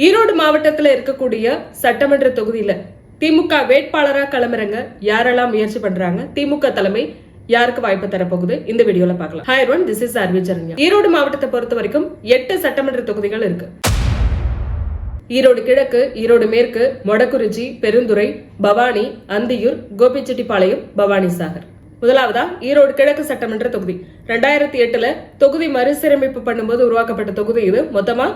ஈரோடு மாவட்டத்துல இருக்கக்கூடிய சட்டமன்ற தொகுதியில திமுக வேட்பாளரா களமிறங்க யாரெல்லாம் முயற்சி பண்றாங்க, திமுக தலைமை யாருக்கு வாய்ப்பு தரப்போகுது, இந்த வீடியோல பார்க்கலாம். Hi everyone, this is RV Saranya. Erode மாவட்டத்தை பொறுத்த வரைக்கும் 8 சட்டமன்ற தொகுதிகள் இருக்கு. ஈரோடு கிழக்கு, ஈரோடு மேற்கு, மொடக்குறிச்சி, பெருந்துறை, பவானி, அந்தியூர், கோபிச்செட்டிப்பாளையம், பவானி சாகர். முதலாவதா ஈரோடு கிழக்கு சட்டமன்ற தொகுதி 2008 தொகுதி மறுசீரமைப்பு பண்ணும்போது உருவாக்கப்பட்ட தொகுதி இது. மொத்தமா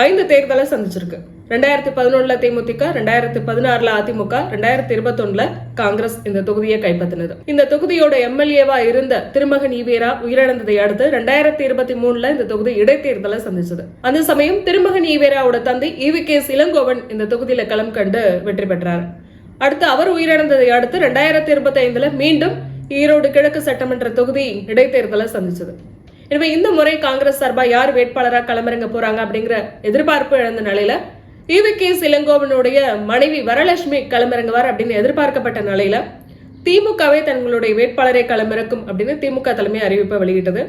5 தேர்தலை சந்திச்சிருக்கு. 2011 தேமுதிக, 2016 அதிமுக, 2021 காங்கிரஸ் இந்த தொகுதியை கைப்பற்றினது. இந்த தொகுதியோட எம்எல்ஏவா இருந்த திருமகன் ஈவேரா உயிரிழந்ததை அடுத்து 2023 இந்த தொகுதி இடைத்தேர்தலை சந்திச்சது. அந்த சமயம் திருமகன் ஈவேராவோட தந்தை EVKS இளங்கோவன் இந்த தொகுதியில களம் கண்டு வெற்றி பெற்றார். அடுத்து அவர் உயிரிழந்ததை அடுத்து 2025 மீண்டும் ஈரோடு கிழக்கு சட்டமன்ற தொகுதி இடைத்தேர்தலை சந்திச்சது. எனவே இந்த முறை காங்கிரஸ் சார்பா யார் வேட்பாளரா களமிறங்க போறாங்க அப்படிங்கிற எதிர்பார்ப்பு எழுந்த நிலையில EVKS இளங்கோவனுடைய மனைவி வரலட்சுமி களமிறங்குவார் அப்படின்னு எதிர்பார்க்கப்பட்ட நிலையில திமுகவே தங்களுடைய வேட்பாளரை களமிறக்கும் அப்படின்னு திமுக தலைமை அறிவிப்பை வெளியிட்டது.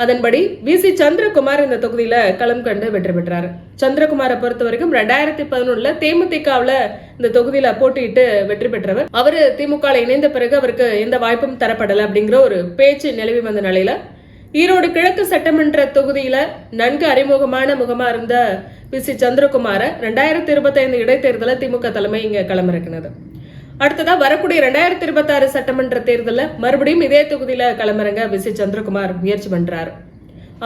அதன்படி VC சந்திரகுமார் இந்த தொகுதியில களம் கண்டு வெற்றி பெற்றார். சந்திரகுமாரை பொறுத்த வரைக்கும் 2011 தேமுதிகவுல இந்த தொகுதியில போட்டியிட்டு வெற்றி பெற்றவர். அவரு திமுக இணைந்த பிறகு அவருக்கு எந்த வாய்ப்பும் தரப்படல அப்படிங்கிற ஒரு பேச்சு நிலவி வந்த நிலையில ஈரோடு கிழக்கு சட்டமன்ற தொகுதியில நன்கு அறிமுகமான முகமா இருந்த VC சந்திரகுமார 2025 இடைத்தேர்தல திமுக தலைமை இங்க களமிறக்கினது. அடுத்ததா வரக்கூடிய 2026 சட்டமன்ற தேர்தலில் மறுபடியும் இதே தொகுதியில களமிறங்க VC சந்திரகுமார் முயற்சி பண்றாரு.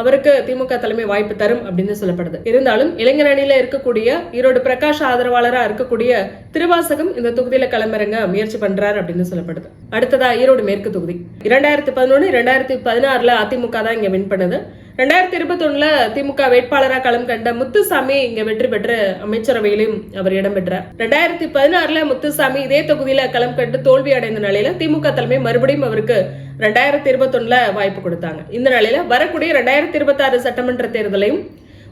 அவருக்கு திமுக தலைமை வாய்ப்பு தரும் அப்படின்னு சொல்லப்படுது. இருந்தாலும் இளைஞர் அணியில இருக்கக்கூடிய ஈரோடு பிரகாஷ் ஆதரவாளரா இருக்கக்கூடிய திருவாசகம் இந்த தொகுதியில களமிறங்க முயற்சி பண்றாரு அப்படின்னு சொல்லப்படுது. அடுத்ததா ஈரோடு மேற்கு தொகுதி 2011 2016 அதிமுக தான் இங்க வின் பண்ணுது. 2021 திமுக வேட்பாளரா களம் கண்ட முத்துசாமி இங்க வெற்றி பெற்று அமைச்சரவையிலும் அவர் இடம்பெற்றார். 2016 முத்துசாமி இதே தொகுதியில களம் கண்டு தோல்வி அடைந்த நிலையில திமுக தலைமை மறுபடியும் அவருக்கு 2021 வாய்ப்பு கொடுத்தாங்க. இந்த நிலையில வரக்கூடிய 2026 சட்டமன்ற தேர்தலையும்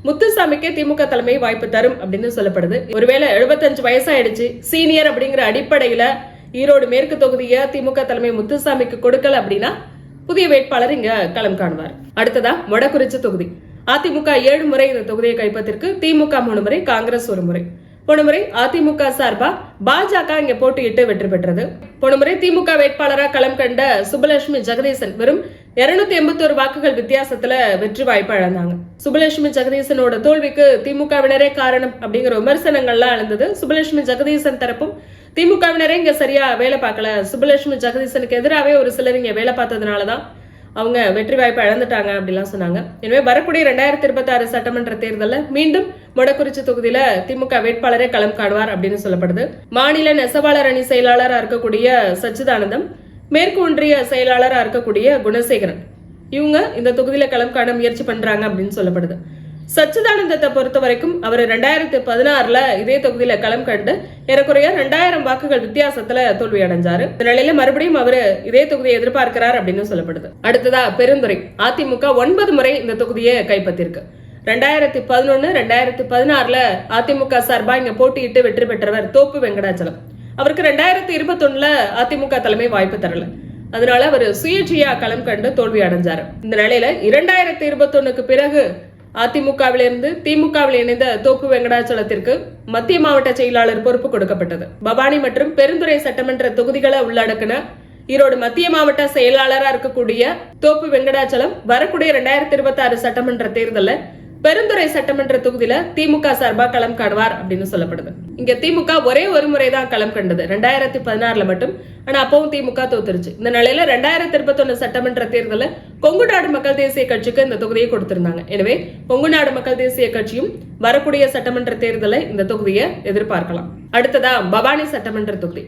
முத்துசாமிக்கே திமுக தலைமை வாய்ப்பு தரும் அப்படின்னு சொல்லப்படுது. ஒருவேளை 75 வயசாயிடுச்சு, சீனியர் அப்படிங்கிற அடிப்படையில ஈரோடு மேற்கு தொகுதியை திமுக தலைமை முத்துசாமிக்கு கொடுக்கல அப்படின்னா புதிய வேட்பாளர் இங்க களம் காணுவார். அடுத்ததா மொடக்குறிச்சி தொகுதி அதிமுக 7 முறை இந்த தொகுதியை கைப்பற்றிருக்கு. திமுக 3 முறை, காங்கிரஸ் 1 முறை. போன முறை அதிமுக சார்பா பாஜக இங்க போட்டியிட்டு வெற்றி பெற்றது. போன முறை திமுக வேட்பாளரா களம் கண்ட சுபலட்சுமி ஜெகதீசன் வெறும் 281 வாக்குகள் வித்தியாசத்துல வெற்றி வாய்ப்பு இழந்தாங்க. சுபலட்சுமி ஜெகதீசனோட தோல்விக்கு திமுகவினரே காரணம் அப்படிங்கிற விமர்சனங்கள்லாம் எழுந்தது. சுபலட்சுமி ஜெகதீசன் தரப்பும் திமுகவினரே இங்க சரியா வேலை பார்க்கல, சுபலட்சுமி ஜெகதீசனுக்கு எதிராகவே ஒரு சிலர் இங்க வேலை பார்த்ததுனாலதான் அவங்க வெற்றி வாய்ப்பை இழந்துட்டாங்க அப்படிலாம் சொன்னாங்க. எனவே வரக்கூடிய 2026 சட்டமன்ற தேர்தலில் மீண்டும் மொடக்குறிச்சி தொகுதியில திமுக வேட்பாளரே களம் காணுவார் அப்படின்னு சொல்லப்படுது. மாநில நெசவாளர் அணி செயலாளராக இருக்கக்கூடிய சச்சிதானந்தம், மேற்கு ஒன்றிய செயலாளராக இருக்கக்கூடிய குணசேகரன், இவங்க இந்த தொகுதியில களம் காண முயற்சி பண்றாங்க அப்படின்னு சொல்லப்படுது. சச்சிதானந்தத்தை பொறுத்த வரைக்கும் அவர் 2016 இதே தொகுதியில களம் கண்டு ஏறக்குறைய 2000 வாக்குகள் வித்தியாசத்துல தோல்வி அடைஞ்சாரு. இந்த நிலையில மறுபடியும் அவரு இதே தொகுதியை எதிர்பார்க்கிறார் அப்படின்னு சொல்லப்படுது. அடுத்ததா பெருந்துறை அதிமுக 9 முறை இந்த தொகுதியை கைப்பற்றிருக்கு. 2011 2016 அதிமுக சார்பா இங்க போட்டியிட்டு வெற்றி பெற்றவர் தோப்பு வெங்கடாச்சலம். அவருக்கு 2021 அதிமுக தலைமை வாய்ப்பு தரல, அதனால அவர் சுயேட்சையா களம் கண்டு தோல்வி அடைஞ்சாரு. இந்த நிலையில 2021 பிறகு அதிமுகவிலிருந்து திமுகவில் இணைந்த தோப்பு வெங்கடாச்சலத்திற்கு மத்திய மாவட்ட செயலாளர் பொறுப்பு கொடுக்கப்பட்டது. பவானி மற்றும் பெருந்துறை சட்டமன்ற தொகுதிகளை உள்ளடக்கின ஈரோடு மத்திய மாவட்ட செயலாளரா இருக்கக்கூடிய தோப்பு வெங்கடாச்சலம் வரக்கூடிய 2026 சட்டமன்ற தேர்தலில் பெருந்துறை சட்டமன்ற தொகுதியில திமுக சார்பா களம் காணுவார் அப்படின்னு சொல்லப்படுது. இங்க திமுக ஒரே ஒரு முறைதான் களம் கண்டது, 2016 மட்டும். ஆனா அப்பவும் திமுக தோத்துருச்சு. இந்த நிலையில 2021 சட்டமன்ற தேர்தலில் கொங்கு நாடு மக்கள் தேசிய கட்சிக்கு இந்த தொகுதியை கொடுத்திருந்தாங்க. எனவே கொங்கு நாடு மக்கள் தேசிய கட்சியும் வரக்கூடிய சட்டமன்ற தேர்தலை இந்த தொகுதியை எதிர்பார்க்கலாம். அடுத்ததா பவானி சட்டமன்ற தொகுதி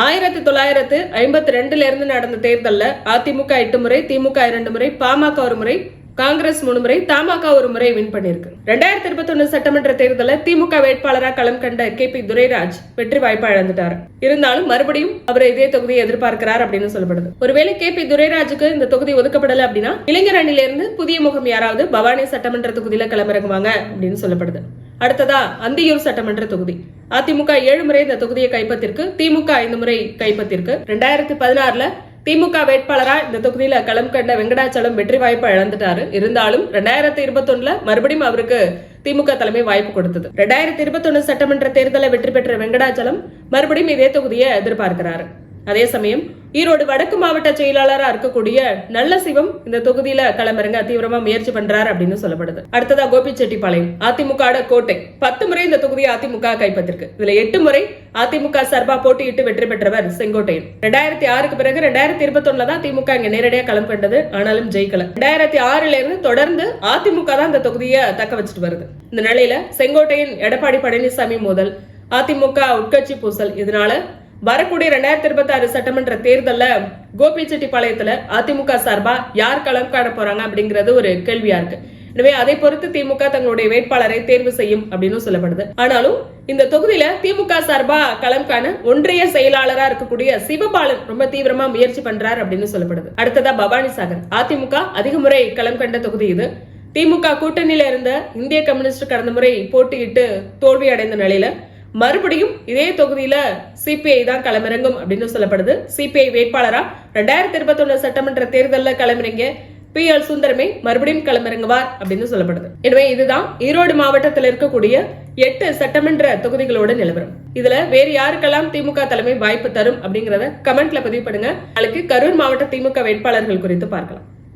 1952 இருந்து நடந்த தேர்தலில் அதிமுக 8 முறை, திமுக 2 முறை, பாமக 1 முறை, காங்கிரஸ் 3 முறை, தமாக 1 முறை வின் பண்ணிருக்கு. 2021 சட்டமன்ற தேர்தலில் திமுக வேட்பாளராக களம் கண்ட KP துரைராஜ் வெற்றி வாய்ப்பை இழந்துட்டார். இருந்தாலும் மறுபடியும் அவர் இதே தொகுதியை எதிர்பார்க்கிறார் அப்படின்னு சொல்லப்படுது. ஒருவேளை KP துரைராஜுக்கு இந்த தொகுதி ஒதுக்கப்படல அப்படின்னா இளைஞர் அணியில இருந்து புதிய முகம் யாராவது பவானி சட்டமன்ற தொகுதியில களமிறங்குவாங்க அப்படின்னு சொல்லப்படுது. அடுத்ததா அந்தியூர் சட்டமன்ற தொகுதி அதிமுக 7 முறை இந்த தொகுதியை கைப்பற்றிருக்கு. திமுக 5 முறை கைப்பற்றிருக்கு. 2016 திமுக வேட்பாளரா இந்த தொகுதியில களம் கண்ட வெங்கடாச்சலம் வெற்றி வாய்ப்பை இழந்துட்டாரு. இருந்தாலும் 2021 மறுபடியும் அவருக்கு திமுக தலைமை வாய்ப்பு கொடுத்தது. 2021 சட்டமன்ற தேர்தலை வெற்றி பெற்ற வெங்கடாச்சலம் மறுபடியும் இதே தொகுதியை எதிர்பார்க்கிறாரு. அதே சமயம் ஈரோடு வடக்கு மாவட்ட செயலாளரா இருக்கக்கூடிய நல்ல சிவம் இந்த தொகுதியில களமிறங்க தீவிரமா முயற்சி பண்றாரு அப்படின்னு சொல்லப்படுது. அடுத்ததா கோபிச்செட்டிப்பாளையம் அதிமுக கோட்டை. 10 முறை இந்த தொகுதியை அதிமுக கைப்பற்றிருக்கு. இதுல 8 முறை அதிமுக சார்பா போட்டியிட்டு வெற்றி பெற்றவர் செங்கோட்டையன். 2006க்கு பிறகு 2021 தான் திமுக இங்க நேரடியா களம் கண்டது. ஆனாலும் ஜெயிக்கல. 2006ல இருந்து தொடர்ந்து அதிமுக தான் இந்த தொகுதியை தக்க வச்சுட்டு வருது. இந்த நிலையில செங்கோட்டையன் எடப்பாடி பழனிசாமி மோதல், அதிமுக உட்கட்சி பூசல், இதனால வரக்கூடிய 2026 சட்டமன்ற தேர்தல்ல கோபிச்செட்டிப்பாளையத்துல அதிமுக சார்பா யார் களம் காண போறாங்க அப்படிங்கிறது ஒரு கேள்வியா இருக்கு. எனவே அதை பொறுத்து திமுக தங்களுடைய வேட்பாளரை தேர்வு செய்யும் அப்படின்னு சொல்லப்படுது. ஆனாலும் இந்த தொகுதியில திமுக சார்பா களம் காண ஒன்றிய செயலாளரா இருக்கக்கூடிய சிவபாலன் ரொம்ப தீவிரமா முயற்சி பண்றார் அப்படின்னு சொல்லப்படுது. அடுத்ததா பவானிசாகர். அதிமுக அதிக முறை களம் கண்ட தொகுதி இது. திமுக கூட்டணியில இருந்த இந்திய கம்யூனிஸ்ட் கடந்த முறை போட்டியிட்டு தோல்வி அடைந்த நிலையில மறுபடியும் இதே தொகுதியில சிபிஐ தான் களமிறங்கும் அப்படின்னு சொல்லப்படுது. சிபிஐ வேட்பாளரா 2021 சட்டமன்ற தேர்தலில் களமிறங்க PL சுந்தரமே மறுபடியும் களமிறங்குவார் அப்படின்னு சொல்லப்படுது. எனவே இதுதான் ஈரோடு மாவட்டத்தில் இருக்கக்கூடிய 8 சட்டமன்ற தொகுதிகளோட நிலவரம். இதுல வேறு யாருக்கெல்லாம் திமுக தலைமை வாய்ப்பு தரும் அப்படிங்கறத கமெண்ட்ல பதிவு பண்ணுங்க. நாளைக்கு கரூர் மாவட்ட திமுக வேட்பாளர்கள் குறித்து பார்க்கலாம்.